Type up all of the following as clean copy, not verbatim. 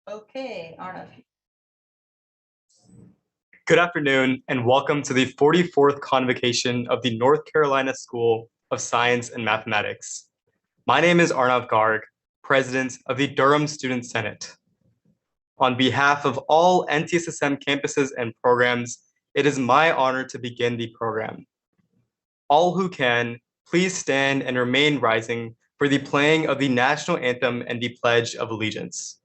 Okay, Arnav. Good afternoon, and welcome to the 44th Convocation of the North Carolina School of Science and Mathematics. My name is Arnav Garg, President of the Durham Student Senate. On behalf of all NCSSM campuses and programs, it is my honor to begin the program. All who can, please stand and remain rising for the playing of the national anthem and the Pledge of Allegiance.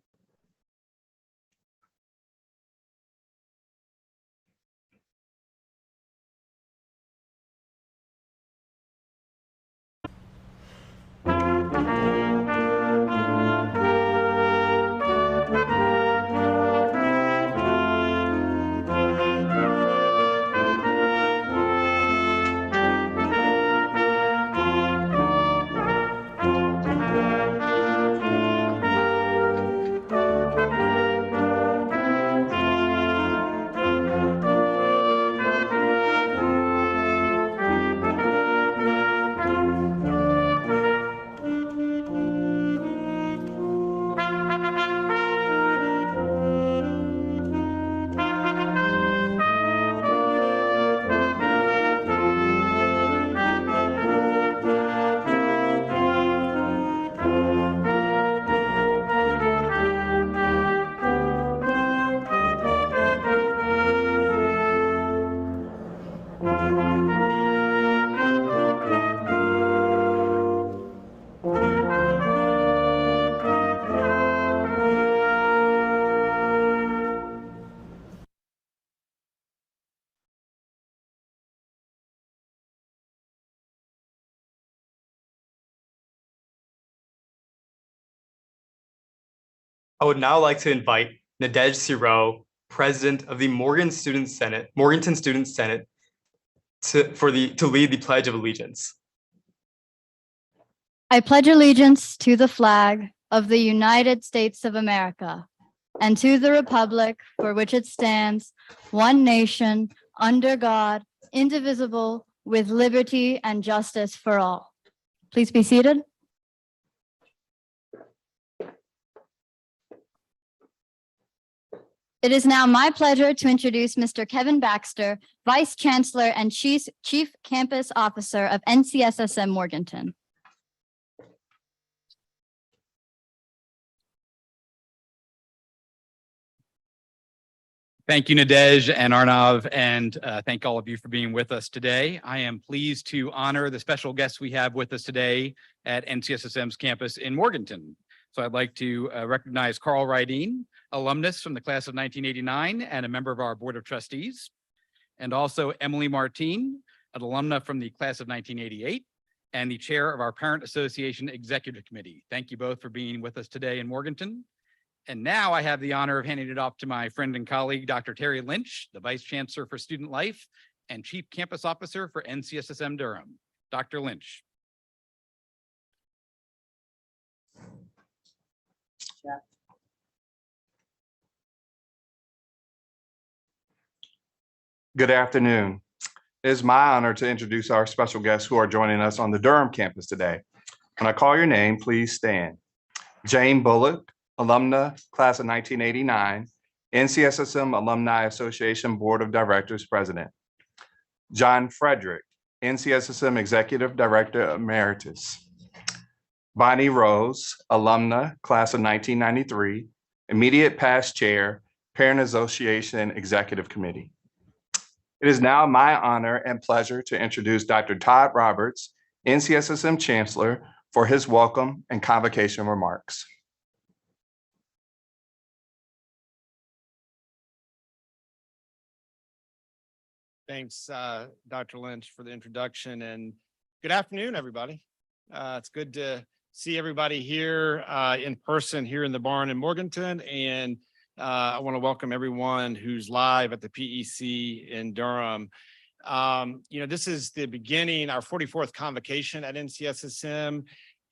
I would now like to invite Nadej Siro, President of the Morganton Student Senate, to lead the Pledge of Allegiance. I pledge allegiance to the flag of the United States of America and to the republic for which it stands, one nation, under God, indivisible, with liberty and justice for all. Please be seated. It is now my pleasure to introduce Mr. Kevin Baxter, Vice Chancellor and Chief Campus Officer of NCSSM Morganton. Thank you, Nadej and Arnav, and thank all of you for being with us today. I am pleased to honor the special guests we have with us today at NCSSM's campus in Morganton. So I'd like to recognize Carl Rydeen, alumnus from the class of 1989 and a member of our Board of Trustees, and also Emily Martine, an alumna from the class of 1988 and the chair of our Parent Association Executive Committee. Thank you both for being with us today in Morganton. And now I have the honor of handing it off to my friend and colleague, Dr. Terry Lynch, the Vice Chancellor for Student Life and Chief Campus Officer for NCSSM Durham. Dr. Lynch. Good afternoon. It is my honor to introduce our special guests who are joining us on the Durham campus today. When I call your name, please stand. Jane Bullock, alumna, class of 1989, NCSSM Alumni Association Board of Directors President. John Frederick, NCSSM Executive Director Emeritus. Bonnie Rose, alumna, class of 1993, immediate past chair, Parent Association Executive Committee. It is now my honor and pleasure to introduce Dr. Todd Roberts, NCSSM Chancellor, for his welcome and convocation remarks. Thanks, Dr. Lynch, for the introduction, and good afternoon, everybody. It's good to see everybody here in person here in the barn in Morganton, and I want to welcome everyone who's live at the PEC in Durham. This is the beginning, our 44th convocation at NCSSM,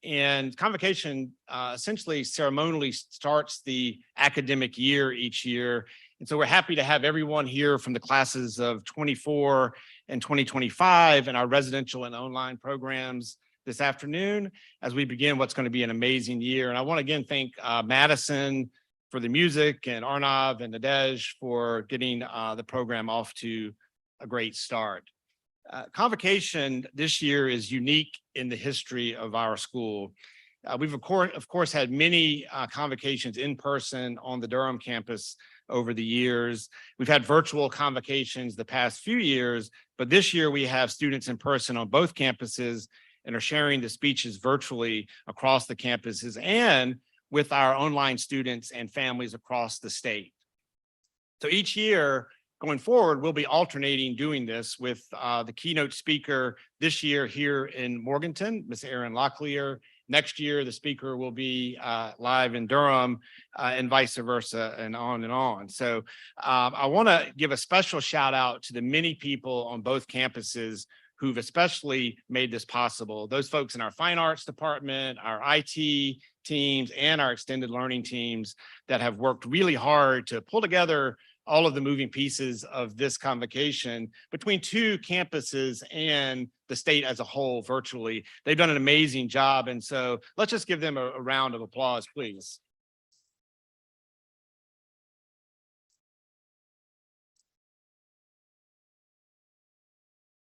and convocation essentially ceremonially starts the academic year each year. And so we're happy to have everyone here from the classes of 24 and 2025 and our residential and online programs this afternoon as we begin what's going to be an amazing year. And I want to again thank Madison, for the music, and Arnav and Nadej for getting the program off to a great start. Convocation this year is unique in the history of our school. We've of course had many convocations in person on the Durham campus over the years. We've had virtual convocations the past few years, but this year we have students in person on both campuses and are sharing the speeches virtually across the campuses and with our online students and families across the state. So each year going forward, we'll be alternating doing this with the keynote speaker this year here in Morganton, Ms. Erin Locklear. Next year, the speaker will be live in Durham and vice versa and on and on. So I want to give a special shout out to the many people on both campuses who've especially made this possible. Those folks in our fine arts department, our IT teams, and our extended learning teams that have worked really hard to pull together all of the moving pieces of this convocation between two campuses and the state as a whole virtually. They've done an amazing job. And so let's just give them a round of applause, please.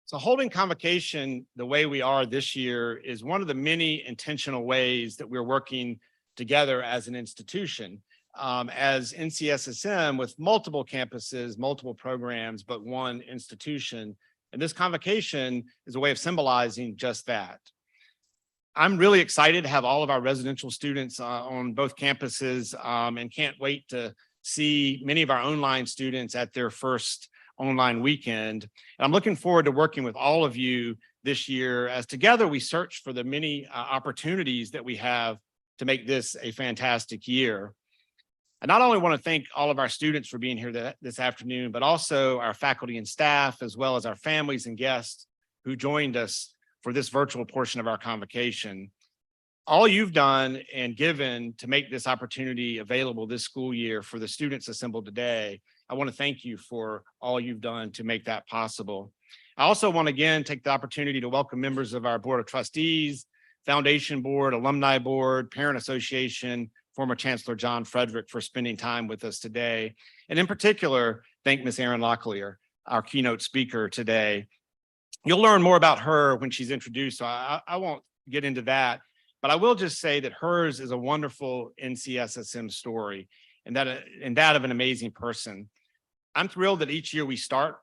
So holding convocation the way we are this year is one of the many intentional ways that we're working together as an institution. As NCSSM with multiple campuses, multiple programs, but one institution. And this convocation is a way of symbolizing just that. I'm really excited to have all of our residential students on both campuses and can't wait to see many of our online students at their first online weekend. And I'm looking forward to working with all of you this year as together we search for the many opportunities that we have to make this a fantastic year. I not only want to thank all of our students for being here this afternoon, but also our faculty and staff, as well as our families and guests who joined us for this virtual portion of our convocation. All you've done and given to make this opportunity available this school year for the students assembled today, I want to thank you for all you've done to make that possible. I also want to again take the opportunity to welcome members of our Board of Trustees, Foundation Board, Alumni Board, Parent Association, former Chancellor John Frederick for spending time with us today. And in particular, thank Ms. Erin Locklear, our keynote speaker today. You'll learn more about her when she's introduced, so I won't get into that, but I will just say that hers is a wonderful NCSSM story and that of an amazing person. I'm thrilled that each year we start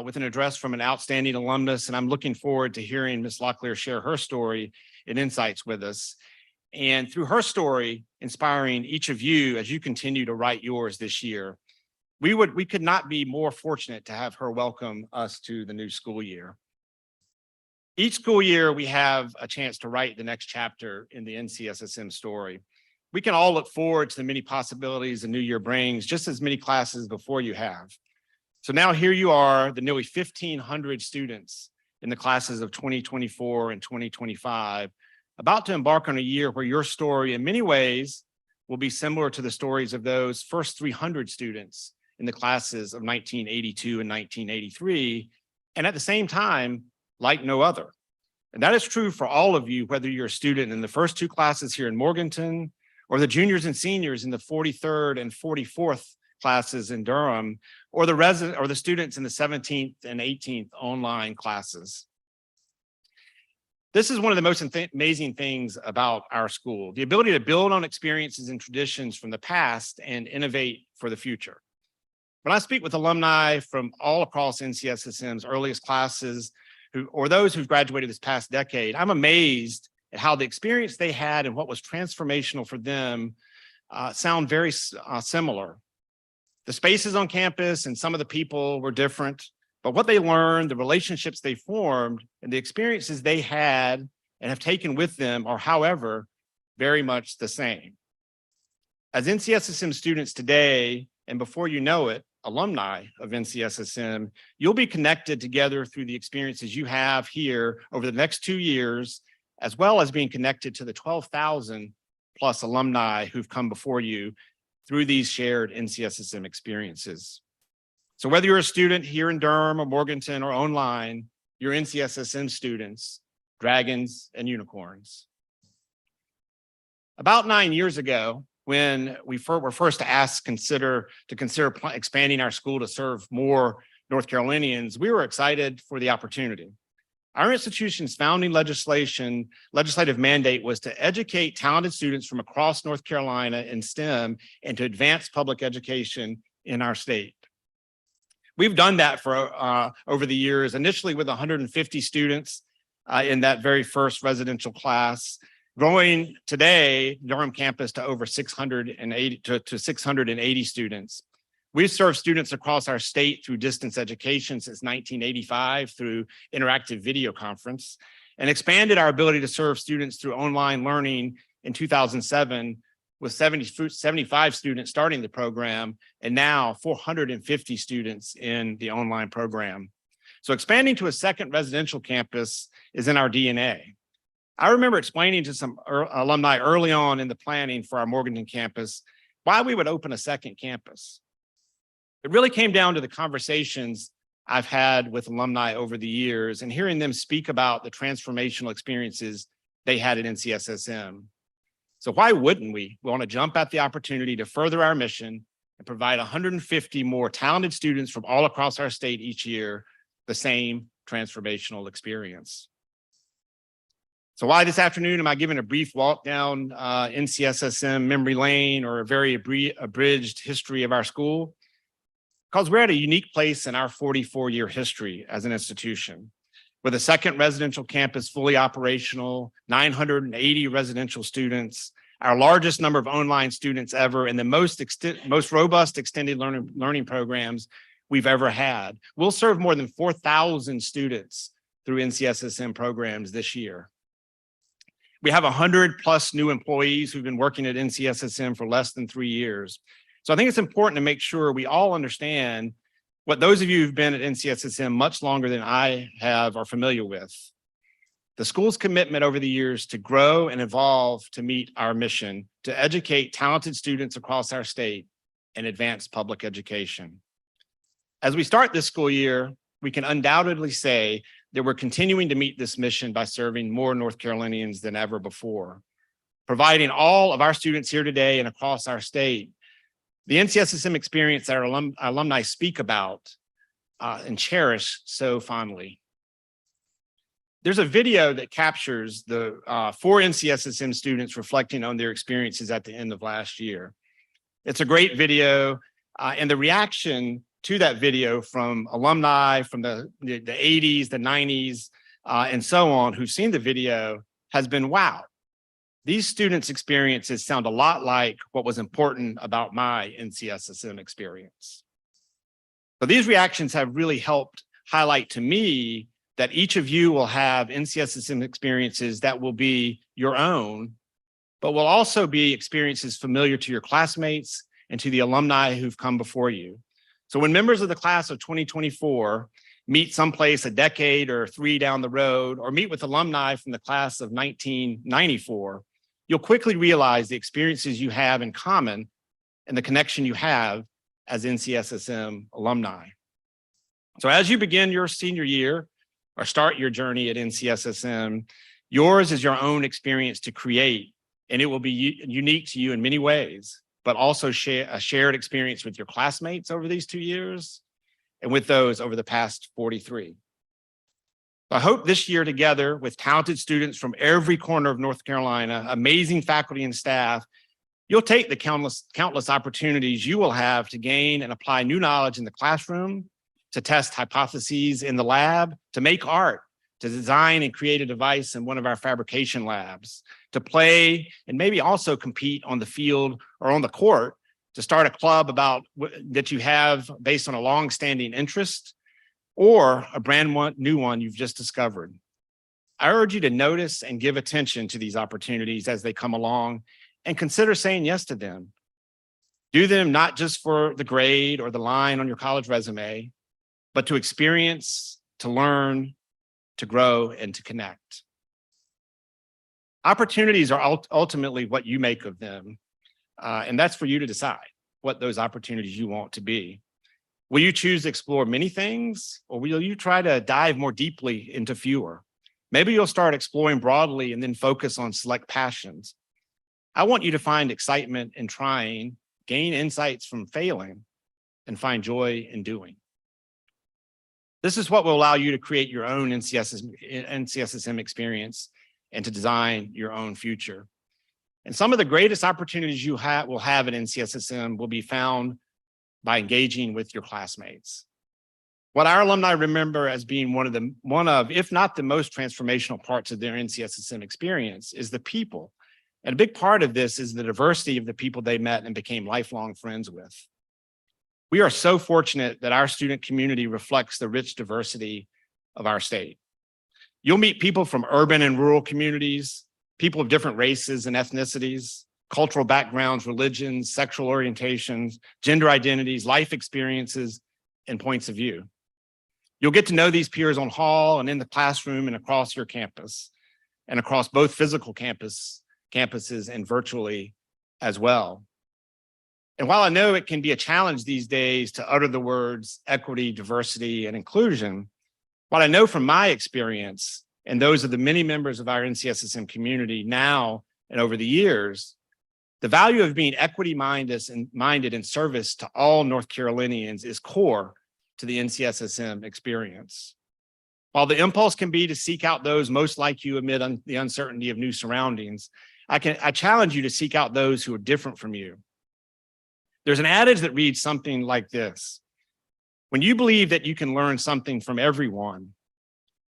with an address from an outstanding alumnus, and I'm looking forward to hearing Ms. Locklear share her story and insights with us. And through her story, inspiring each of you as you continue to write yours this year. We could not be more fortunate to have her welcome us to the new school year. Each school year, we have a chance to write the next chapter in the NCSSM story. We can all look forward to the many possibilities the new year brings, just as many classes before you have. So now here you are, the nearly 1,500 students in the classes of 2024 and 2025, about to embark on a year where your story in many ways will be similar to the stories of those first 300 students in the classes of 1982 and 1983, and at the same time, like no other. And that is true for all of you, whether you're a student in the first two classes here in Morganton, or the juniors and seniors in the 43rd and 44th classes in Durham, or the students in the 17th and 18th online classes. This is one of the most amazing things about our school, the ability to build on experiences and traditions from the past and innovate for the future. When I speak with alumni from all across NCSSM's earliest classes, or those who've graduated this past decade, I'm amazed at how the experience they had and what was transformational for them sound very similar. The spaces on campus and some of the people were different, but what they learned, the relationships they formed, and the experiences they had and have taken with them are, however, very much the same. As NCSSM students today, and before you know it, alumni of NCSSM, you'll be connected together through the experiences you have here over the next 2 years, as well as being connected to the 12,000 plus alumni who've come before you through these shared NCSSM experiences. So whether you're a student here in Durham or Morganton or online, you're NCSSM students, dragons and unicorns. About 9 years ago, when we were first asked to consider expanding our school to serve more North Carolinians, we were excited for the opportunity. Our institution's founding legislative mandate was to educate talented students from across North Carolina in STEM and to advance public education in our state. We've done that for over the years, initially with 150 students in that very first residential class, growing today Durham campus to over 680 students. We've served students across our state through distance education since 1985 through interactive video conference, and expanded our ability to serve students through online learning in 2007 with 75 students starting the program and now 450 students in the online program. So expanding to a second residential campus is in our DNA. I remember explaining to some alumni early on in the planning for our Morganton campus why we would open a second campus. It really came down to the conversations I've had with alumni over the years and hearing them speak about the transformational experiences they had at NCSSM. So why wouldn't we want to jump at the opportunity to further our mission and provide 150 more talented students from all across our state each year the same transformational experience? So why this afternoon am I giving a brief walk down NCSSM memory lane or a very abridged history of our school? Because we're at a unique place in our 44-year history as an institution, with a second residential campus fully operational, 980 residential students, our largest number of online students ever, and the most robust extended learning programs we've ever had. We'll serve more than 4,000 students through NCSSM programs this year. We have 100+ new employees who've been working at NCSSM for less than 3 years. So I think it's important to make sure we all understand what those of you who've been at NCSSM much longer than I have are familiar with. The school's commitment over the years to grow and evolve to meet our mission, to educate talented students across our state and advance public education. As we start this school year, we can undoubtedly say that we're continuing to meet this mission by serving more North Carolinians than ever before, providing all of our students here today and across our state the NCSSM experience that our alumni speak about and cherish so fondly. There's a video that captures the 4 NCSSM students reflecting on their experiences at the end of last year. It's a great video, and the reaction to that video from alumni from the 80s, the 90s, and so on, who've seen the video has been, wow. These students' experiences sound a lot like what was important about my NCSSM experience. So these reactions have really helped highlight to me that each of you will have NCSSM experiences that will be your own, but will also be experiences familiar to your classmates and to the alumni who've come before you. So when members of the class of 2024 meet someplace a decade or 3 down the road, or meet with alumni from the class of 1994, you'll quickly realize the experiences you have in common and the connection you have as NCSSM alumni. So as you begin your senior year or start your journey at NCSSM, yours is your own experience to create, and it will be unique to you in many ways, but also share a shared experience with your classmates over these 2 years and with those over the past 43. I hope this year together with talented students from every corner of North Carolina, amazing faculty and staff, you'll take the countless opportunities you will have to gain and apply new knowledge in the classroom, to test hypotheses in the lab, to make art, to design and create a device in one of our fabrication labs, to play and maybe also compete on the field or on the court, to start a club that you have based on a long-standing interest, or a new one you've just discovered. I urge you to notice and give attention to these opportunities as they come along and consider saying yes to them. Do them not just for the grade or the line on your college resume, but to experience, to learn, to grow, and to connect. Opportunities are ultimately what you make of them, and that's for you to decide what those opportunities you want to be. Will you choose to explore many things, or will you try to dive more deeply into fewer? Maybe you'll start exploring broadly and then focus on select passions. I want you to find excitement in trying, gain insights from failing, and find joy in doing. This is what will allow you to create your own NCSSM experience and to design your own future. And some of the greatest opportunities you will have at NCSSM will be found by engaging with your classmates. What our alumni remember as being one of, if not the most transformational parts of their NCSSM experience is the people. And a big part of this is the diversity of the people they met and became lifelong friends with. We are so fortunate that our student community reflects the rich diversity of our state. You'll meet people from urban and rural communities, people of different races and ethnicities, cultural backgrounds, religions, sexual orientations, gender identities, life experiences, and points of view. You'll get to know these peers on hall and in the classroom and across your campus, and across both physical campuses and virtually as well. And while I know it can be a challenge these days to utter the words equity, diversity, and inclusion, what I know from my experience and those of the many members of our NCSSM community now and over the years, the value of being equity-minded in service to all North Carolinians is core to the NCSSM experience. While the impulse can be to seek out those most like you amid the uncertainty of new surroundings, I challenge you to seek out those who are different from you. There's an adage that reads something like this: when you believe that you can learn something from everyone,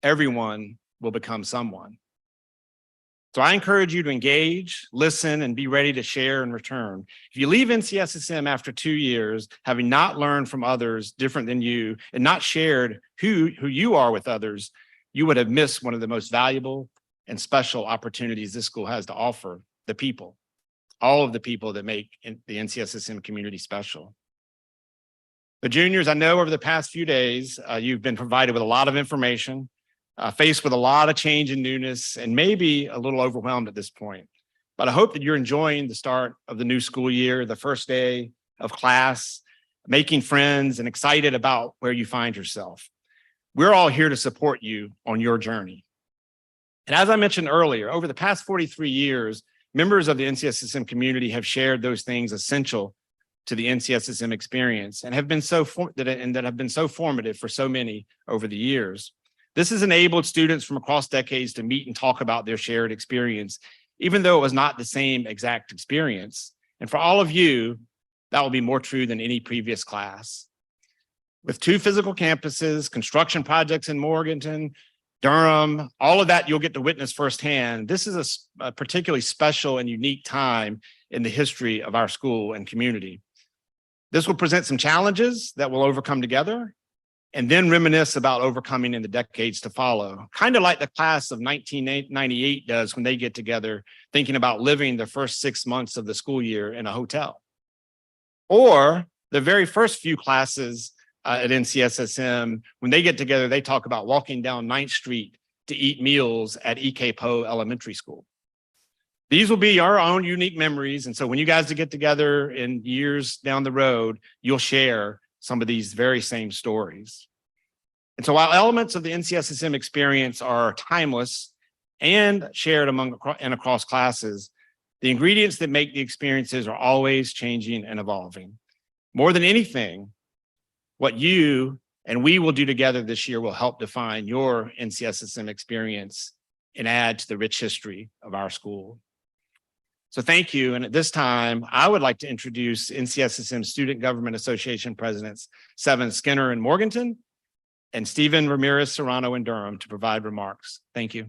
everyone will become someone. So I encourage you to engage, listen, and be ready to share in return. If you leave NCSSM after 2 years, having not learned from others different than you and not shared who you are with others, you would have missed one of the most valuable and special opportunities this school has to offer: the people, all of the people that make the NCSSM community special. The juniors, I know over the past few days, you've been provided with a lot of information, faced with a lot of change and newness, and maybe a little overwhelmed at this point. But I hope that you're enjoying the start of the new school year, the first day of class, making friends, and excited about where you find yourself. We're all here to support you on your journey. And as I mentioned earlier, over the past 43 years, members of the NCSSM community have shared those things essential to the NCSSM experience and have been that have been so formative for so many over the years. This has enabled students from across decades to meet and talk about their shared experience, even though it was not the same exact experience. And for all of you, that will be more true than any previous class. With 2 physical campuses, construction projects in Morganton, Durham, all of that you'll get to witness firsthand. This is a particularly special and unique time in the history of our school and community. This will present some challenges that we'll overcome together, and then reminisce about overcoming in the decades to follow, kind of like the class of 1998 does when they get together, thinking about living the first 6 months of the school year in a hotel. Or the very first few classes at NCSSM, when they get together, they talk about walking down 9th Street to eat meals at E.K. Poe Elementary School. These will be our own unique memories. And so when you guys get together in years down the road, you'll share some of these very same stories. And so while elements of the NCSSM experience are timeless and shared among and across classes, the ingredients that make the experiences are always changing and evolving. More than anything, what you and we will do together this year will help define your NCSSM experience and add to the rich history of our school. So thank you. And at this time, I would like to introduce NCSSM Student Government Association Presidents Seven Skinner in Morganton and Stephen Ramirez Serrano in Durham to provide remarks. Thank you.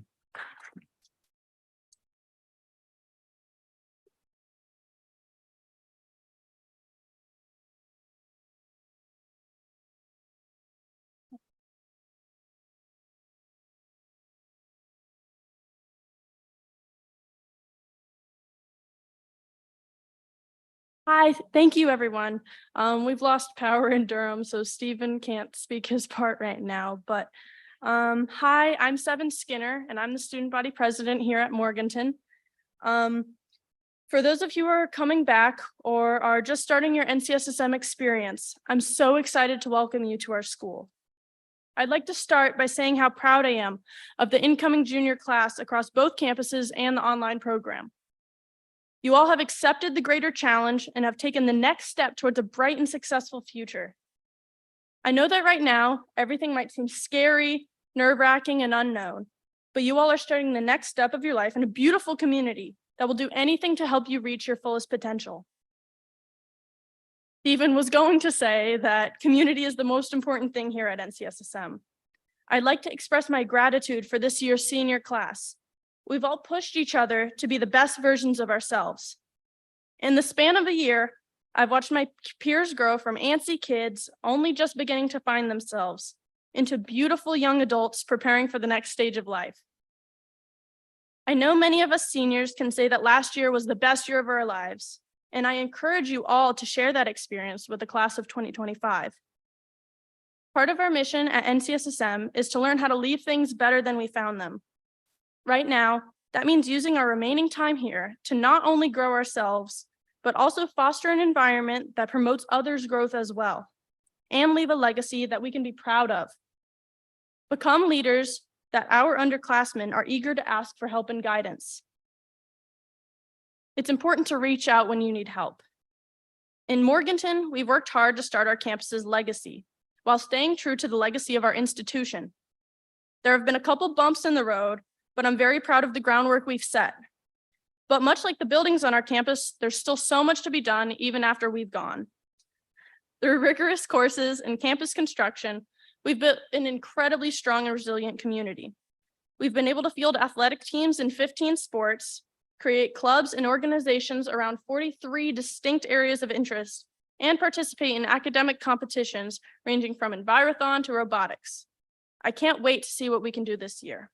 Hi, thank you, everyone. We've lost power in Durham, so Stephen can't speak his part right now. But hi, I'm Seven Skinner, and I'm the student body president here at Morganton. For those of you who are coming back or are just starting your NCSSM experience, I'm so excited to welcome you to our school. I'd like to start by saying how proud I am of the incoming junior class across both campuses and the online program. You all have accepted the greater challenge and have taken the next step towards a bright and successful future. I know that right now, everything might seem scary, nerve-wracking, and unknown, but you all are starting the next step of your life in a beautiful community that will do anything to help you reach your fullest potential. Stephen was going to say that community is the most important thing here at NCSSM. I'd like to express my gratitude for this year's senior class. We've all pushed each other to be the best versions of ourselves. In the span of a year, I've watched my peers grow from antsy kids only just beginning to find themselves into beautiful young adults preparing for the next stage of life. I know many of us seniors can say that last year was the best year of our lives, and I encourage you all to share that experience with the class of 2025. Part of our mission at NCSSM is to learn how to leave things better than we found them. Right now, that means using our remaining time here to not only grow ourselves, but also foster an environment that promotes others' growth as well, and leave a legacy that we can be proud of. Become leaders that our underclassmen are eager to ask for help and guidance. It's important to reach out when you need help. In Morganton, we've worked hard to start our campus's legacy while staying true to the legacy of our institution. There have been a couple bumps in the road, but I'm very proud of the groundwork we've set. But much like the buildings on our campus, there's still so much to be done even after we've gone. Through rigorous courses and campus construction, we've built an incredibly strong and resilient community. We've been able to field athletic teams in 15 sports, create clubs and organizations around 43 distinct areas of interest, and participate in academic competitions ranging from envirothon to robotics. I can't wait to see what we can do this year.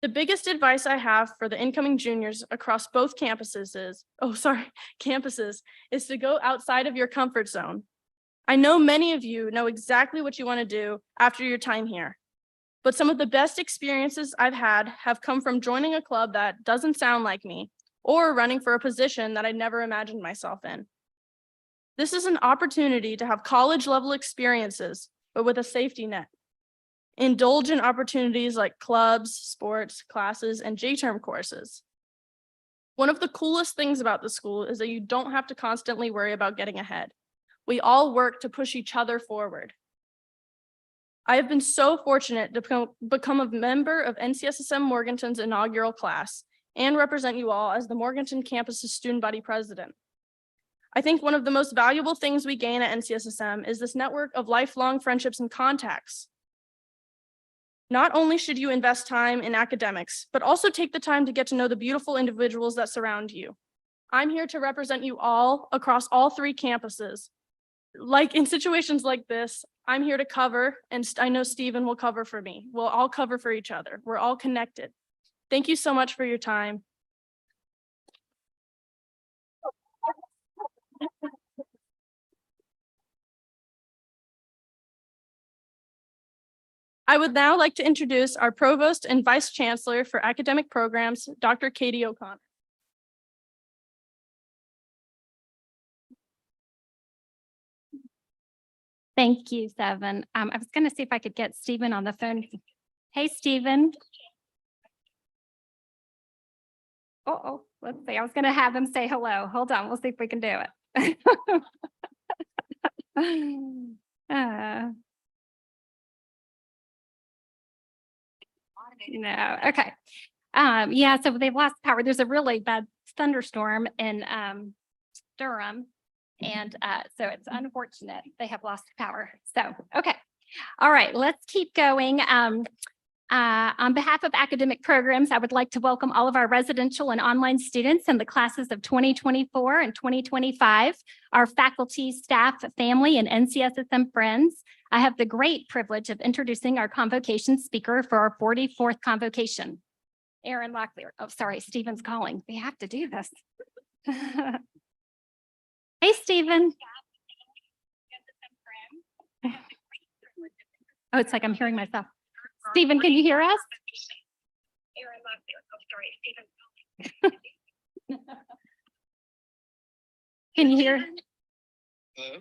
The biggest advice I have for the incoming juniors across both campuses is to go outside of your comfort zone. I know many of you know exactly what you want to do after your time here. But some of the best experiences I've had have come from joining a club that doesn't sound like me or running for a position that I never imagined myself in. This is an opportunity to have college-level experiences, but with a safety net. Indulge in opportunities like clubs, sports, classes, and J-term courses. One of the coolest things about the school is that you don't have to constantly worry about getting ahead. We all work to push each other forward. I have been so fortunate to become a member of NCSSM Morganton's inaugural class and represent you all as the Morganton campus's student body president. I think one of the most valuable things we gain at NCSSM is this network of lifelong friendships and contacts. Not only should you invest time in academics, but also take the time to get to know the beautiful individuals that surround you. I'm here to represent you all across all 3 campuses. Like in situations like this, I'm here to cover, and I know Stephen will cover for me. We'll all cover for each other. We're all connected. Thank you so much for your time. I would now like to introduce our Provost and Vice Chancellor for Academic Programs, Dr. Katie O'Connor. Thank you, Seven. I was going to see if I could get Stephen on the phone. Hey, Stephen. Oh, let's see. I was going to have him say hello. Hold on. We'll see if we can do it. No. Okay. Yeah, so they've lost power. There's a really bad thunderstorm in Durham. And so it's unfortunate they have lost power. So, okay. All right, let's keep going. On behalf of academic programs, I would like to welcome all of our residential and online students in the classes of 2024 and 2025, our faculty, staff, family, and NCSSM friends. I have the great privilege of introducing our convocation speaker for our 44th convocation, Aaron Locklear. Oh, sorry, Stephen's calling. We have to do this. Hey, Stephen. Oh, it's like I'm hearing myself. Stephen, can you hear us? Can you hear? Hello?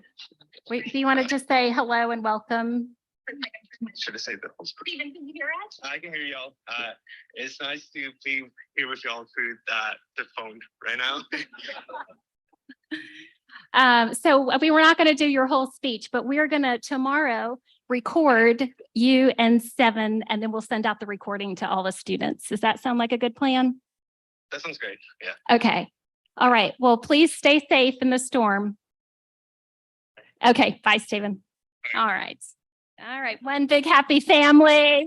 Wait, do you want to just say hello and welcome? Should have said the whole story. Steven, can you hear us? I can hear y'all. It's nice to be here with y'all through the phone right now. So we were not going to do your whole speech, but we're going to tomorrow record you and Seven, and then we'll send out the recording to all the students. Does that sound like a good plan? That sounds great. Yeah. Okay. All right. Well, please stay safe in the storm. Okay. Bye, Stephen. All right. All right. One big happy family.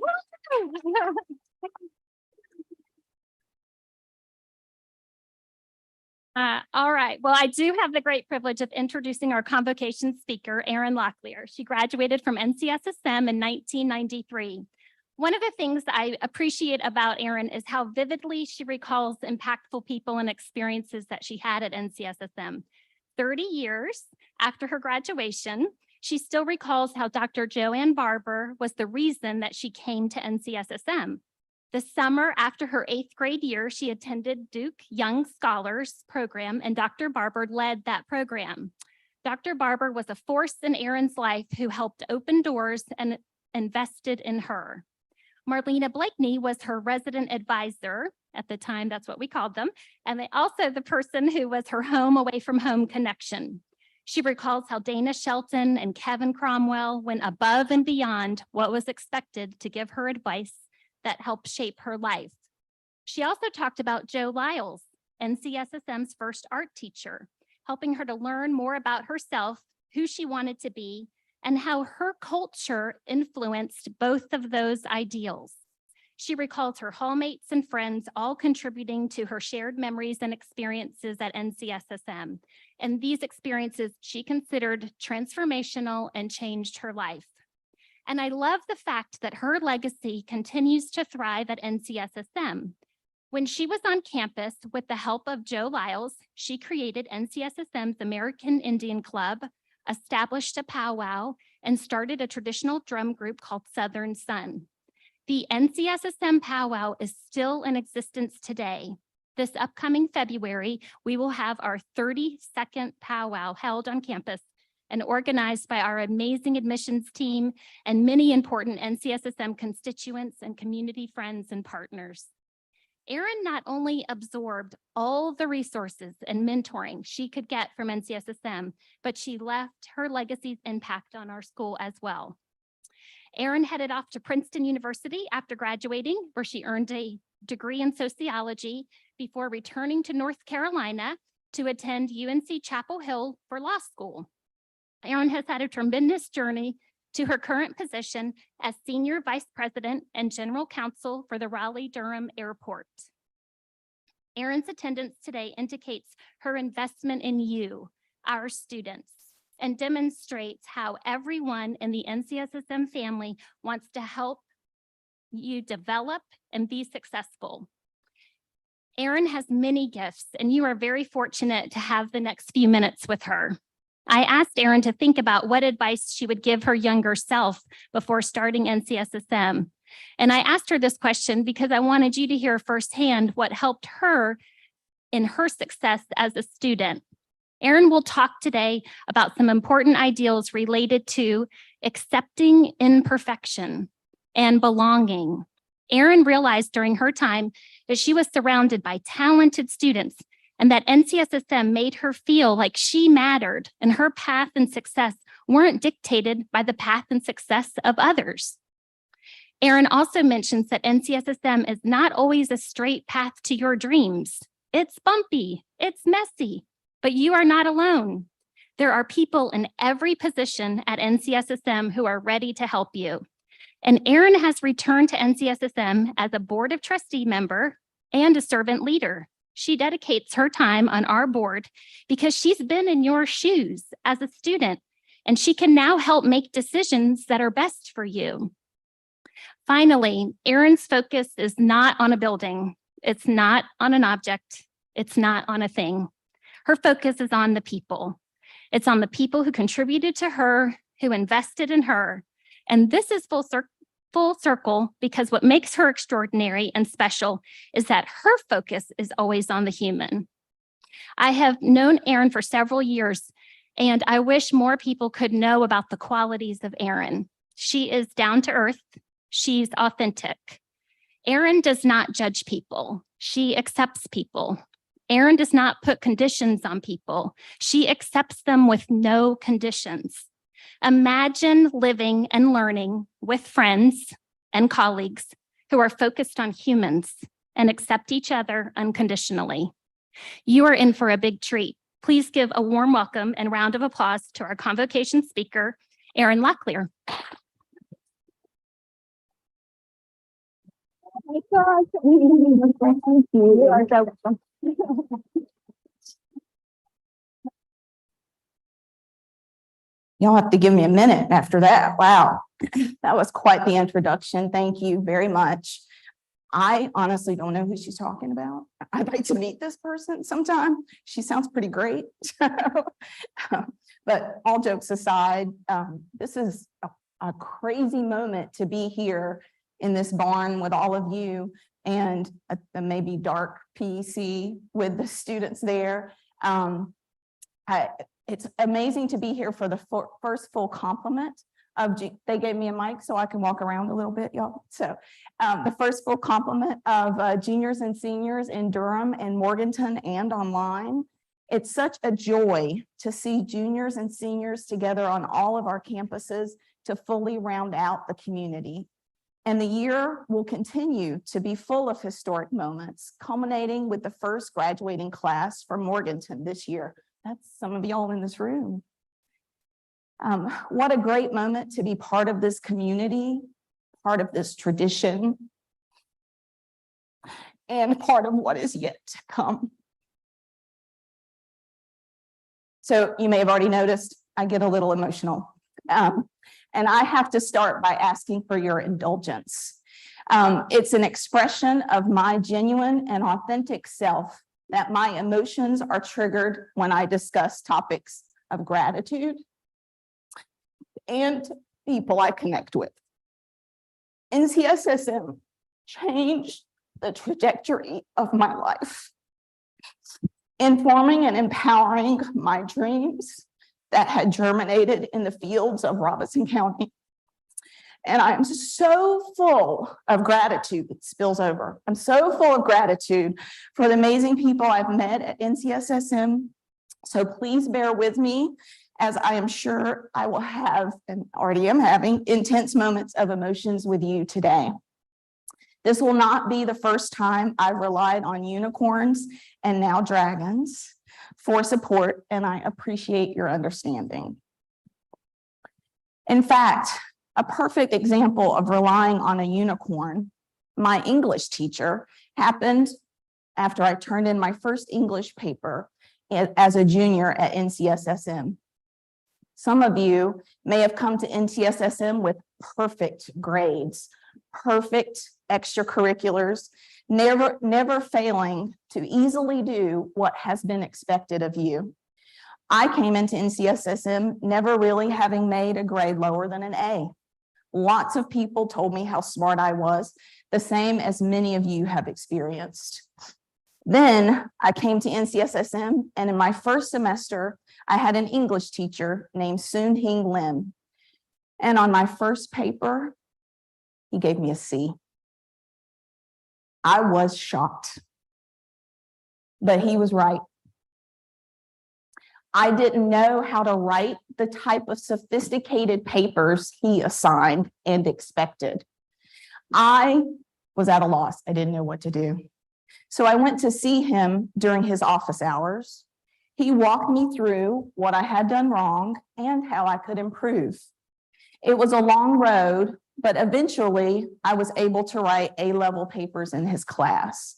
All right. Well, I do have the great privilege of introducing our convocation speaker, Erin Locklear. She graduated from NCSSM in 1993. One of the things I appreciate about Erin is how vividly she recalls impactful people and experiences that she had at NCSSM. 30 years after her graduation, she still recalls how Dr. Joanne Barber was the reason that she came to NCSSM. The summer after her 8th grade year, she attended Duke Young Scholars program, and Dr. Barber led that program. Dr. Barber was a force in Erin's life who helped open doors and invested in her. Marlena Blakeney was her resident advisor. At the time, that's what we called them. And also the person who was her home away from home connection. She recalls how Dana Shelton and Kevin Cromwell went above and beyond what was expected to give her advice that helped shape her life. She also talked about Joe Lyles, NCSSM's first art teacher, helping her to learn more about herself, who she wanted to be, and how her culture influenced both of those ideals. She recalls her hallmates and friends all contributing to her shared memories and experiences at NCSSM. And these experiences she considered transformational and changed her life. And I love the fact that her legacy continues to thrive at NCSSM. When she was on campus with the help of Joe Lyles, she created NCSSM's American Indian Club, established a powwow, and started a traditional drum group called Southern Sun. The NCSSM powwow is still in existence today. This upcoming February, we will have our 32nd powwow held on campus and organized by our amazing admissions team and many important NCSSM constituents and community friends and partners. Erin not only absorbed all the resources and mentoring she could get from NCSSM, but she left her legacy's impact on our school as well. Erin headed off to Princeton University after graduating, where she earned a degree in sociology before returning to North Carolina to attend UNC Chapel Hill for law school. Erin has had a tremendous journey to her current position as Senior Vice President and General Counsel for the Raleigh-Durham Airport. Erin's attendance today indicates her investment in you, our students, and demonstrates how everyone in the NCSSM family wants to help you develop and be successful. Erin has many gifts, and you are very fortunate to have the next few minutes with her. I asked Erin to think about what advice she would give her younger self before starting NCSSM. And I asked her this question because I wanted you to hear firsthand what helped her in her success as a student. Erin will talk today about some important ideals related to accepting imperfection and belonging. Erin realized during her time that she was surrounded by talented students and that NCSSM made her feel like she mattered and her path and success weren't dictated by the path and success of others. Erin also mentions that NCSSM is not always a straight path to your dreams. It's bumpy, it's messy, but you are not alone. There are people in every position at NCSSM who are ready to help you. And Erin has returned to NCSSM as a Board of Trustee member and a servant leader. She dedicates her time on our board because she's been in your shoes as a student, and she can now help make decisions that are best for you. Finally, Erin's focus is not on a building. It's not on an object. It's not on a thing. Her focus is on the people. It's on the people who contributed to her, who invested in her. And this is full circle because what makes her extraordinary and special is that her focus is always on the human. I have known Erin for several years, and I wish more people could know about the qualities of Erin. She is down to earth. She's authentic. Erin does not judge people. She accepts people. Erin does not put conditions on people. She accepts them with no conditions. Imagine living and learning with friends and colleagues who are focused on humans and accept each other unconditionally. You are in for a big treat. Please give a warm welcome and round of applause to our convocation speaker, Erin Locklear. Y'all have to give me a minute after that. Wow, that was quite the introduction. Thank you very much. I honestly don't know who she's talking about. I'd like to meet this person sometime. She sounds pretty great. But all jokes aside, this is a crazy moment to be here in this barn with all of you and a maybe dark PC with the students there. It's amazing to be here for the first full complement of, they gave me a mic so I can walk around a little bit, y'all. So the first full complement of juniors and seniors in Durham and Morganton and online. It's such a joy to see juniors and seniors together on all of our campuses to fully round out the community. And the year will continue to be full of historic moments, culminating with the first graduating class from Morganton this year. That's some of y'all in this room. What a great moment to be part of this community, part of this tradition, and part of what is yet to come. So you may have already noticed I get a little emotional. And I have to start by asking for your indulgence. It's an expression of my genuine and authentic self that my emotions are triggered when I discuss topics of gratitude and people I connect with. NCSSM changed the trajectory of my life, informing and empowering my dreams that had germinated in the fields of Robeson County. And I'm so full of gratitude, it spills over. I'm so full of gratitude for the amazing people I've met at NCSSM. So please bear with me, as I am sure I will have, and already am having, intense moments of emotions with you today. This will not be the first time I've relied on unicorns and now dragons for support, and I appreciate your understanding. In fact, a perfect example of relying on a unicorn, my English teacher, happened after I turned in my first English paper as a junior at NCSSM. Some of you may have come to NCSSM with perfect grades, perfect extracurriculars, never failing to easily do what has been expected of you. I came into NCSSM never really having made a grade lower than an A. Lots of people told me how smart I was, the same as many of you have experienced. Then I came to NCSSM, and in my first semester, I had an English teacher named Soon Hing Lim. And on my first paper, he gave me a C. I was shocked, but he was right. I didn't know how to write the type of sophisticated papers he assigned and expected. I was at a loss. I didn't know what to do. So I went to see him during his office hours. He walked me through what I had done wrong and how I could improve. It was a long road, but eventually I was able to write A-level papers in his class.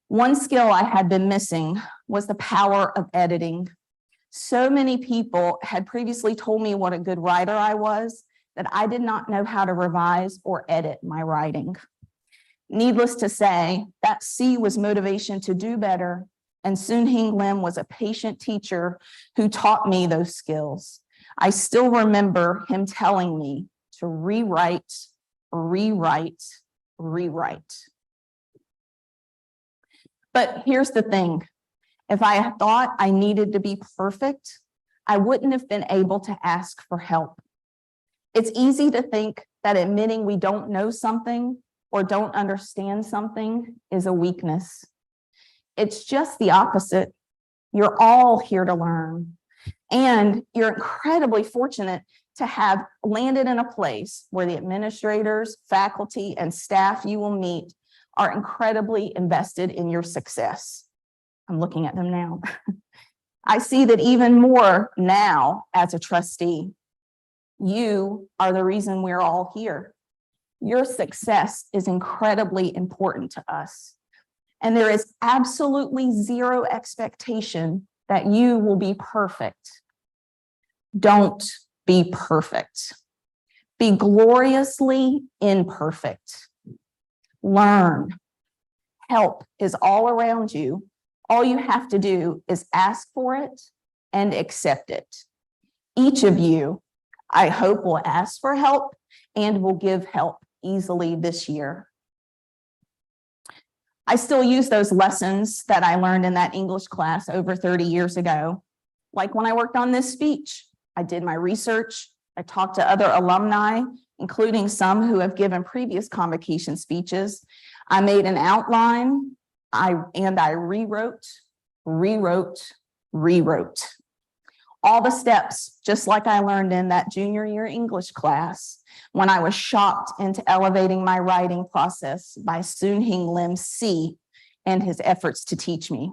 One skill I had been missing was the power of editing. So many people had previously told me what a good writer I was that I did not know how to revise or edit my writing. Needless to say, that C was motivation to do better, and Soon Hing Lim was a patient teacher who taught me those skills. I still remember him telling me to rewrite, rewrite, rewrite. But here's the thing. If I had thought I needed to be perfect, I wouldn't have been able to ask for help. It's easy to think that admitting we don't know something or don't understand something is a weakness. It's just the opposite. You're all here to learn. And you're incredibly fortunate to have landed in a place where the administrators, faculty, and staff you will meet are incredibly invested in your success. I'm looking at them now. I see that even more now as a trustee. You are the reason we're all here. Your success is incredibly important to us. And there is absolutely zero expectation that you will be perfect. Don't be perfect. Be gloriously imperfect. Learn. Help is all around you. All you have to do is ask for it and accept it. Each of you, I hope, will ask for help and will give help easily this year. I still use those lessons that I learned in that English class over 30 years ago. Like when I worked on this speech, I did my research. I talked to other alumni, including some who have given previous convocation speeches. I made an outline, I rewrote. All the steps, just like I learned in that junior year English class, when I was shocked into elevating my writing process by Soon Hing Lim C and his efforts to teach me.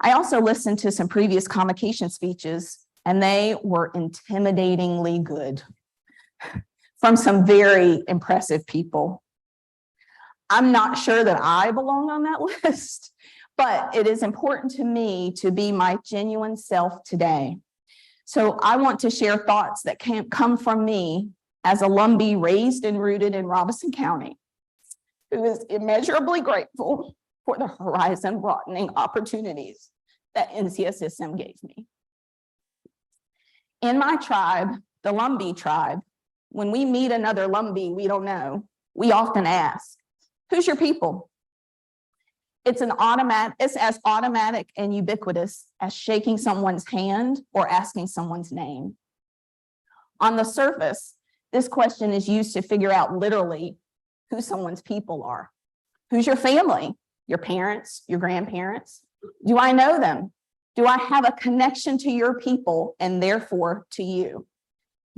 I also listened to some previous convocation speeches, and they were intimidatingly good from some very impressive people. I'm not sure that I belong on that list, but it is important to me to be my genuine self today. So I want to share thoughts that can come from me as a Lumbee raised and rooted in Robeson County, who is immeasurably grateful for the horizon broadening opportunities that NCSSM gave me. In my tribe, the Lumbee tribe, when we meet another Lumbee we don't know, we often ask, who's your people? It's as automatic and ubiquitous as shaking someone's hand or asking someone's name. On the surface, this question is used to figure out literally who someone's people are. Who's your family? Your parents, your grandparents? Do I know them? Do I have a connection to your people and therefore to you?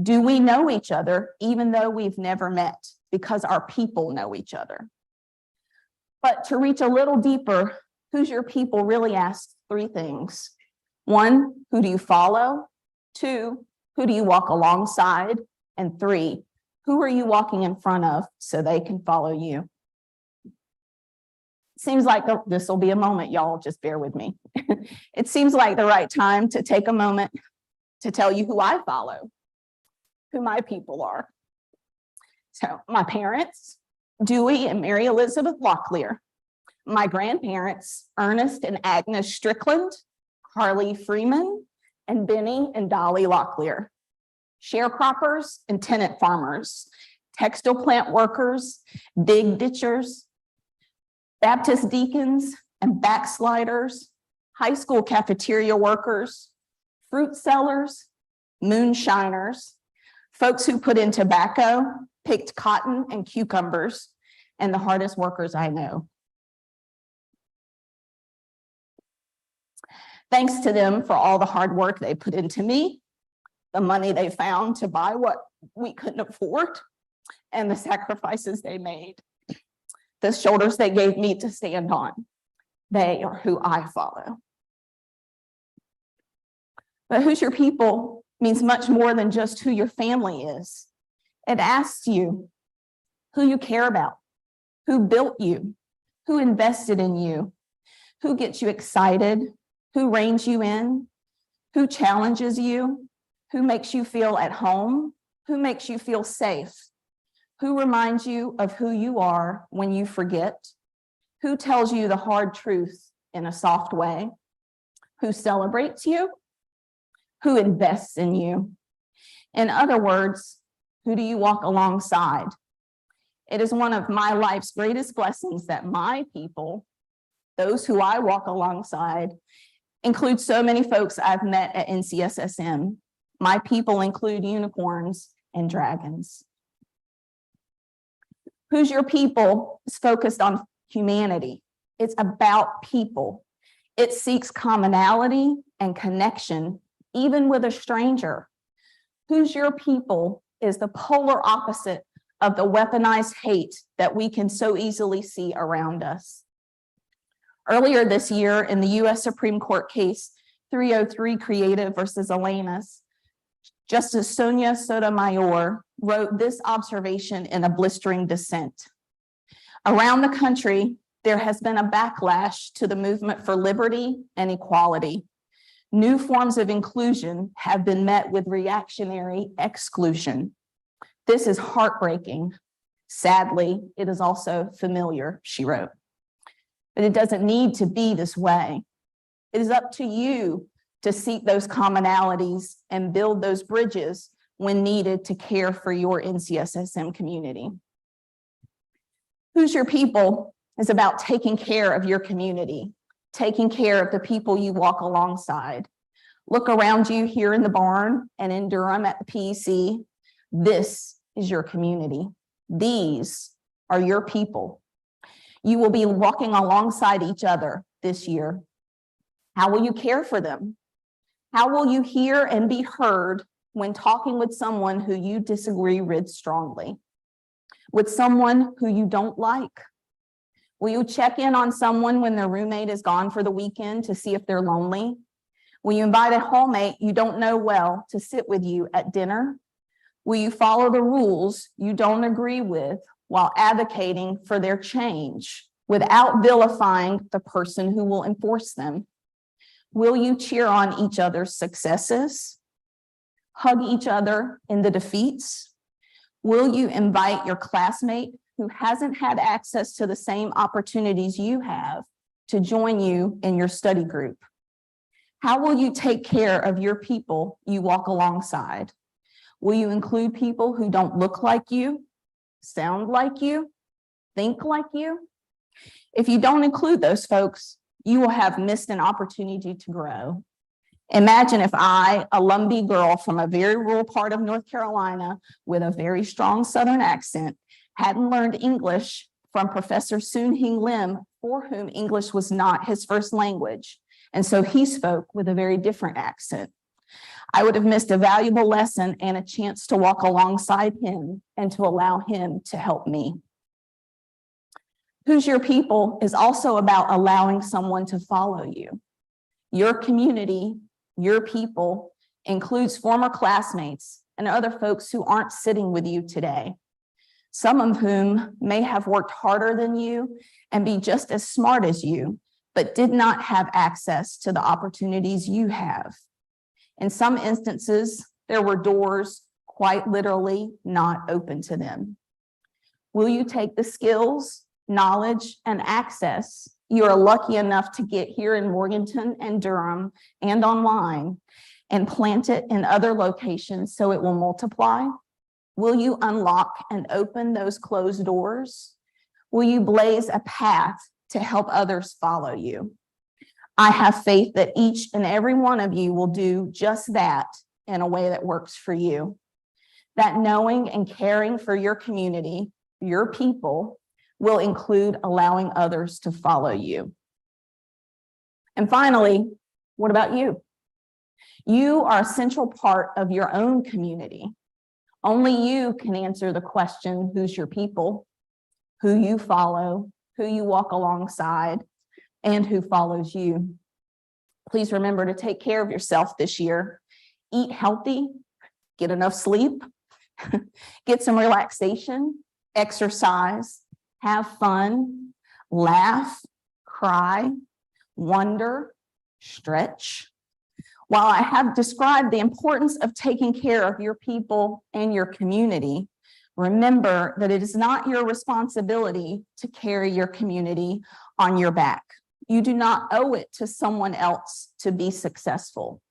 Do we know each other even though we've never met because our people know each other? But to reach a little deeper, who's your people really asks three things. One, who do you follow? Two, who do you walk alongside? And three, who are you walking in front of so they can follow you? Seems like this will be a moment, y'all, just bear with me. It seems like the right time to take a moment to tell you who I follow, who my people are. So my parents, Dewey and Mary Elizabeth Locklear. My grandparents, Ernest and Agnes Strickland, Carly Freeman, and Benny and Dolly Locklear. Sharecroppers and tenant farmers, textile plant workers, dig ditchers, Baptist deacons and backsliders, high school cafeteria workers, fruit sellers, moonshiners, folks who put in tobacco, picked cotton and cucumbers, and the hardest workers I know. Thanks to them for all the hard work they put into me, the money they found to buy what we couldn't afford, and the sacrifices they made. The shoulders they gave me to stand on. They are who I follow. But who's your people means much more than just who your family is. It asks you who you care about, who built you, who invested in you, who gets you excited, who reins you in, who challenges you, who makes you feel at home, who makes you feel safe, who reminds you of who you are when you forget, who tells you the hard truth in a soft way, who celebrates you, who invests in you. In other words, who do you walk alongside? It is one of my life's greatest blessings that my people, those who I walk alongside, include so many folks I've met at NCSSM. My people include unicorns and Dragons. Who's Your People is focused on humanity. It's about people. It seeks commonality and connection, even with a stranger. Who's Your People is the polar opposite of the weaponized hate that we can so easily see around us. Earlier this year, in the US Supreme Court case 303 Creative versus Elenas, Justice Sonia Sotomayor wrote this observation in a blistering dissent. Around the country, there has been a backlash to the movement for liberty and equality. New forms of inclusion have been met with reactionary exclusion. This is heartbreaking. Sadly, it is also familiar, she wrote. But it doesn't need to be this way. It is up to you to seek those commonalities and build those bridges when needed to care for your NCSSM community. Who's Your People is about taking care of your community, taking care of the people you walk alongside. Look around you here in the barn and in Durham at the PEC. This is your community. These are your people. You will be walking alongside each other this year. How will you care for them? How will you hear and be heard when talking with someone who you disagree with strongly? With someone who you don't like? Will you check in on someone when their roommate is gone for the weekend to see if they're lonely? Will you invite a hallmate you don't know well to sit with you at dinner? Will you follow the rules you don't agree with while advocating for their change without vilifying the person who will enforce them? Will you cheer on each other's successes? Hug each other in the defeats? Will you invite your classmate who hasn't had access to the same opportunities you have to join you in your study group? How will you take care of your people you walk alongside? Will you include people who don't look like you, sound like you, think like you? If you don't include those folks, you will have missed an opportunity to grow. Imagine if I, a Lumbee girl from a very rural part of North Carolina with a very strong Southern accent, hadn't learned English from Professor Soon Hing Lim, for whom English was not his first language. And so he spoke with a very different accent. I would have missed a valuable lesson and a chance to walk alongside him and to allow him to help me. Who's Your People is also about allowing someone to follow you. Your community, your people, includes former classmates and other folks who aren't sitting with you today, some of whom may have worked harder than you and be just as smart as you, but did not have access to the opportunities you have. In some instances, there were doors quite literally not open to them. Will you take the skills, knowledge, and access you are lucky enough to get here in Morganton and Durham and online and plant it in other locations so it will multiply? Will you unlock and open those closed doors? Will you blaze a path to help others follow you? I have faith that each and every one of you will do just that in a way that works for you. That knowing and caring for your community, your people, will include allowing others to follow you. And finally, what about you? You are a central part of your own community. Only you can answer the question, who's your people, who you follow, who you walk alongside, and who follows you. Please remember to take care of yourself this year. Eat healthy, get enough sleep, get some relaxation, exercise, have fun, laugh, cry, wonder, stretch. While I have described the importance of taking care of your people and your community, remember that it is not your responsibility to carry your community on your back. You do not owe it to someone else to be successful,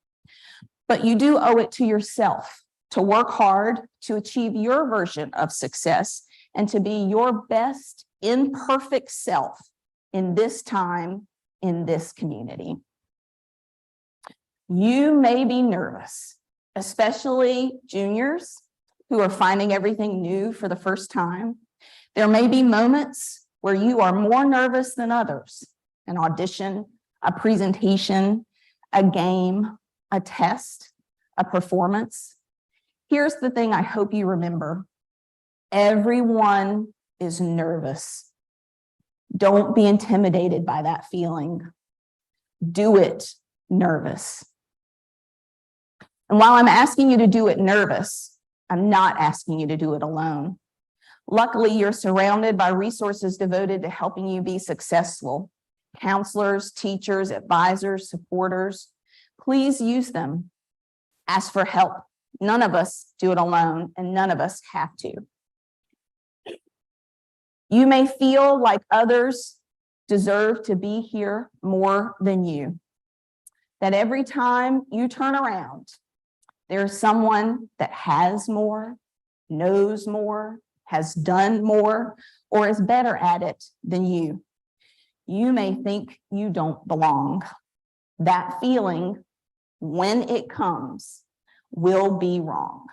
but you do owe it to yourself to work hard to achieve your version of success and to be your best imperfect self in this time, in this community. You may be nervous, especially juniors, who are finding everything new for the first time. There may be moments where you are more nervous than others. An audition, a presentation, a game, a test, a performance. Here's the thing I hope you remember. Everyone is nervous. Don't be intimidated by that feeling. Do it nervous. And while I'm asking you to do it nervous, I'm not asking you to do it alone. Luckily, you're surrounded by resources devoted to helping you be successful. Counselors, teachers, advisors, supporters. Please use them. Ask for help. None of us do it alone, and none of us have to. You may feel like others deserve to be here more than you. That every time you turn around, there's someone that has more, knows more, has done more, or is better at it than you. You may think you don't belong. That feeling, when it comes, will be wrong.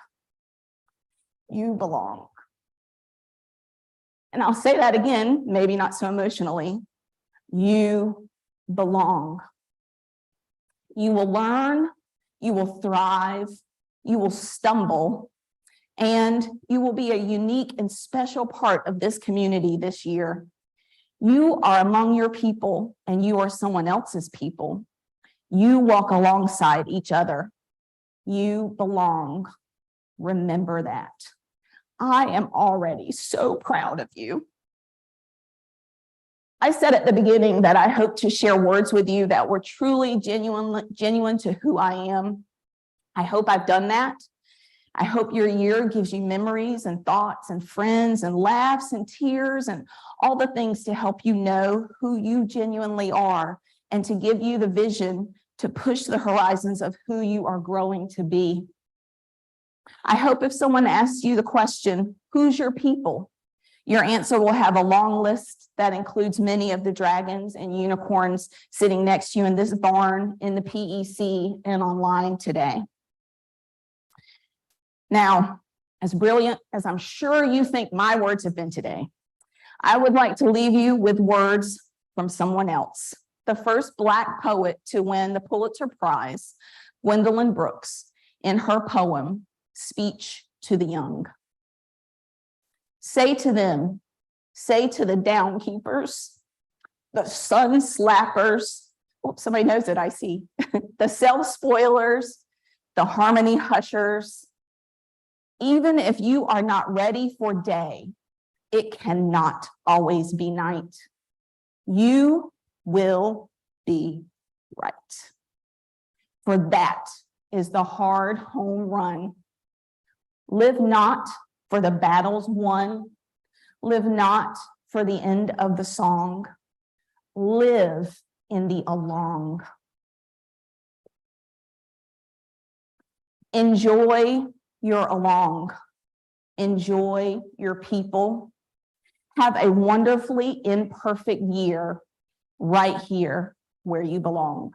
You belong. And I'll say that again, maybe not so emotionally. You belong. You will learn, you will thrive, you will stumble, and you will be a unique and special part of this community this year. You are among your people, and you are someone else's people. You walk alongside each other. You belong. Remember that. I am already so proud of you. I said at the beginning that I hope to share words with you that were truly genuine to who I am. I hope I've done that. I hope your year gives you memories and thoughts and friends and laughs and tears and all the things to help you know who you genuinely are and to give you the vision to push the horizons of who you are growing to be. I hope if someone asks you the question, who's your people? Your answer will have a long list that includes many of the dragons and unicorns sitting next to you in this barn, in the PEC, and online today. Now, as brilliant as I'm sure you think my words have been today, I would like to leave you with words from someone else. The first Black poet to win the Pulitzer Prize, Gwendolyn Brooks, in her poem, Speech to the Young. Say to them, say to the downkeepers, the sun slappers, oh, somebody knows it, I see, the self-spoilers, the harmony hushers, even if you are not ready for day, it cannot always be night. You will be right. For that is the hard home run. Live not for the battles won. Live not for the end of the song. Live in the along. Enjoy your along. Enjoy your people. Have a wonderfully imperfect year right here where you belong.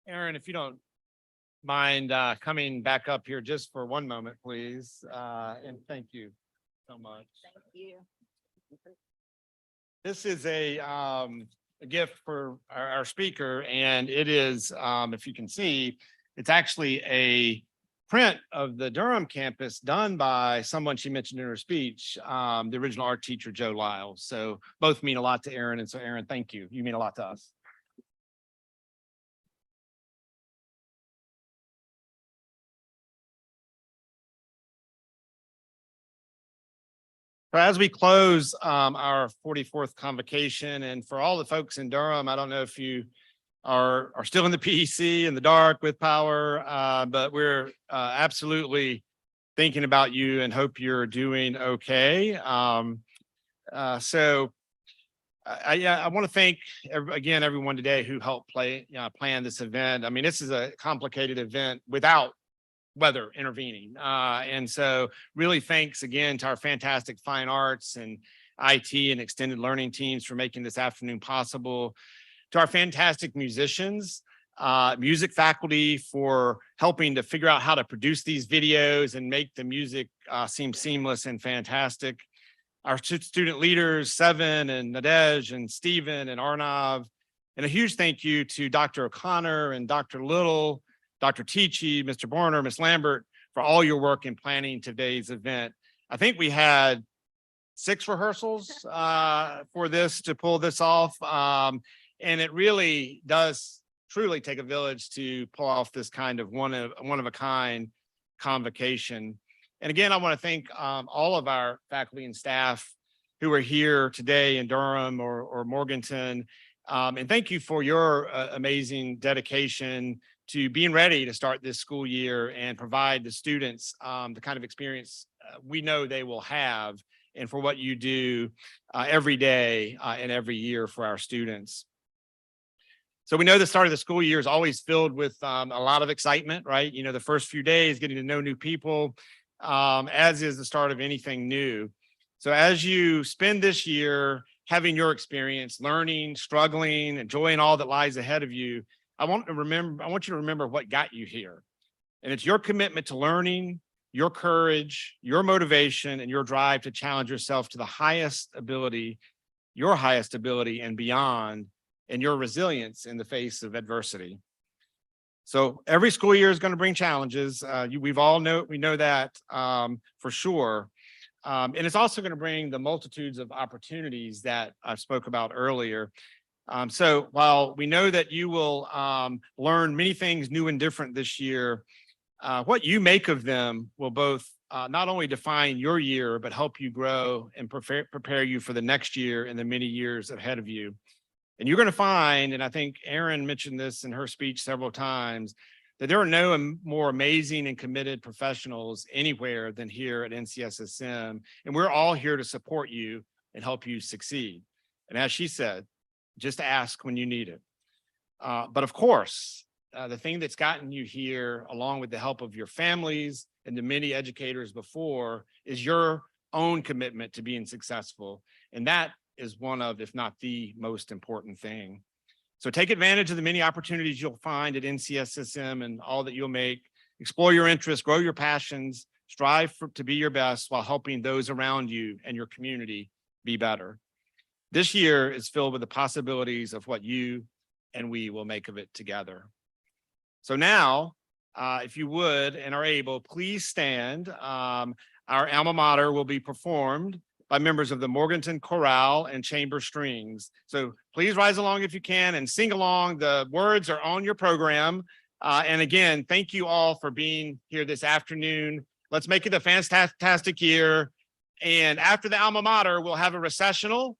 Aaron, if you don't mind coming back up here just for one moment, please. And thank you so much. Thank you. This is a gift for our speaker, and it is, if you can see, it's actually a print of the Durham campus done by someone she mentioned in her speech, the original art teacher, Joe Lyles. So both mean a lot to Aaron. And so Aaron, thank you. You mean a lot to us. So as we close our 44th convocation, and for all the folks in Durham, I don't know if you are still in the PEC in the dark with power, but we're absolutely thinking about you and hope you're doing okay. So I want to thank again everyone today who helped plan this event. I mean, this is a complicated event without weather intervening. And so really thanks again to our fantastic fine arts and IT and extended learning teams for making this afternoon possible, to our fantastic musicians, music faculty for helping to figure out how to produce these videos and make the music seem seamless and fantastic. Our student leaders, Seven and Nadej and Stephen and Arnav, and a huge thank you to Dr. O'Connor and Dr. Little, Dr. Tichy, Mr. Borner, Ms. Lambert, for all your work in planning today's event. I think we had 6 rehearsals for this to pull this off. And it really does truly take a village to pull off this kind of one of a kind convocation. And again, I want to thank all of our faculty and staff who are here today in Durham or Morganton. And thank you for your amazing dedication to being ready to start this school year and provide the students the kind of experience we know they will have, and for what you do every day and every year for our students. So we know the start of the school year is always filled with a lot of excitement, right? You know, the first few days, getting to know new people, as is the start of anything new. So as you spend this year having your experience, learning, struggling, enjoying all that lies ahead of you, I want you to remember what got you here. And it's your commitment to learning, your courage, your motivation, and your drive to challenge yourself to the highest ability, your highest ability and beyond, and your resilience in the face of adversity. So every school year is going to bring challenges. We know that for sure. And it's also going to bring the multitudes of opportunities that I spoke about earlier. So while we know that you will learn many things new and different this year, what you make of them will both not only define your year, but help you grow and prepare you for the next year and the many years ahead of you. And you're going to find, and I think Erin mentioned this in her speech several times, that there are no more amazing and committed professionals anywhere than here at NCSSM. And we're all here to support you and help you succeed. And as she said, just ask when you need it. But of course, the thing that's gotten you here, along with the help of your families and the many educators before, is your own commitment to being successful. And that is one of, if not the most important thing. So take advantage of the many opportunities you'll find at NCSSM and all that you'll make. Explore your interests, grow your passions, strive to be your best while helping those around you and your community be better. This year is filled with the possibilities of what you and we will make of it together. So now, if you would and are able, please stand. Our alma mater will be performed by members of the Morganton Chorale and Chamber Strings. So please rise along if you can and sing along. The words are on your program. And again, thank you all for being here this afternoon. Let's make it a fantastic year. And after the alma mater, we'll have a recessional.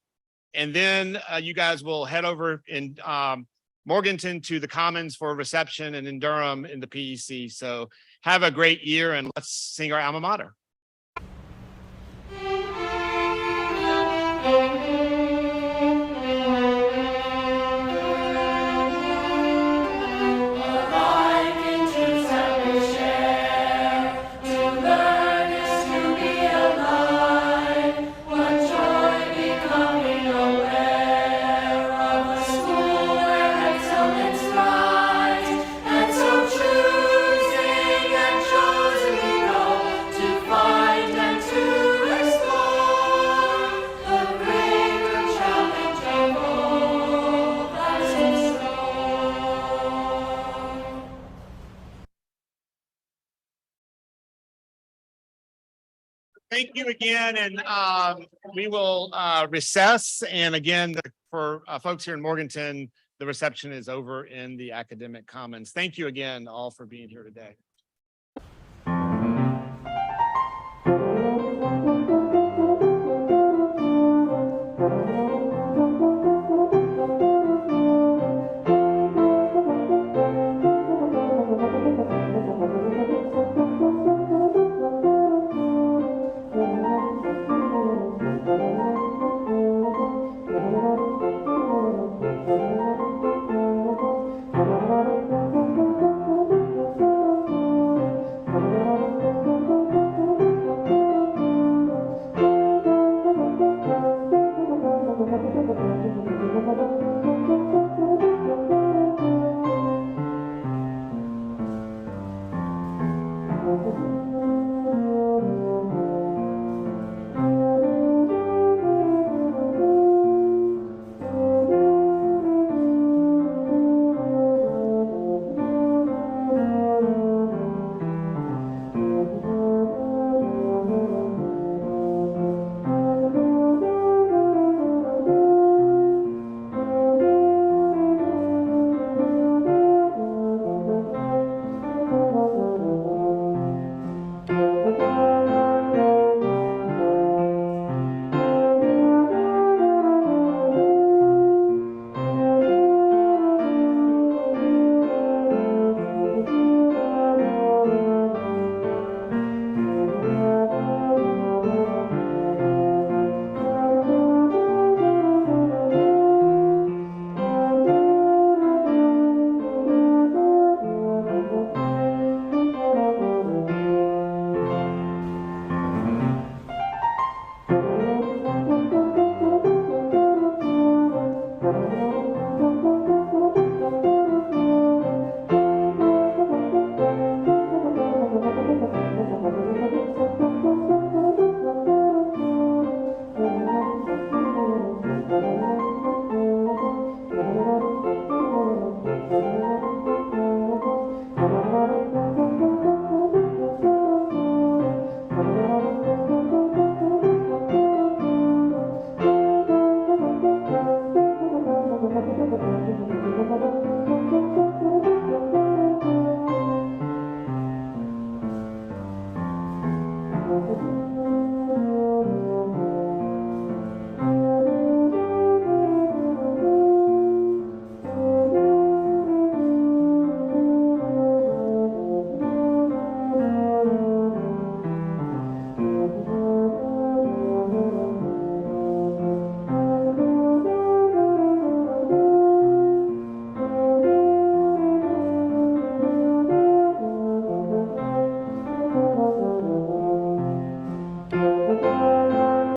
And then you guys will head over in Morganton to the Commons for a reception, and in Durham in the PEC. So have a great year, and let's sing our alma mater. Thank you again, and we will recess. And again, for folks here in Morganton, the reception is over in the academic commons. Thank you again all for being here today.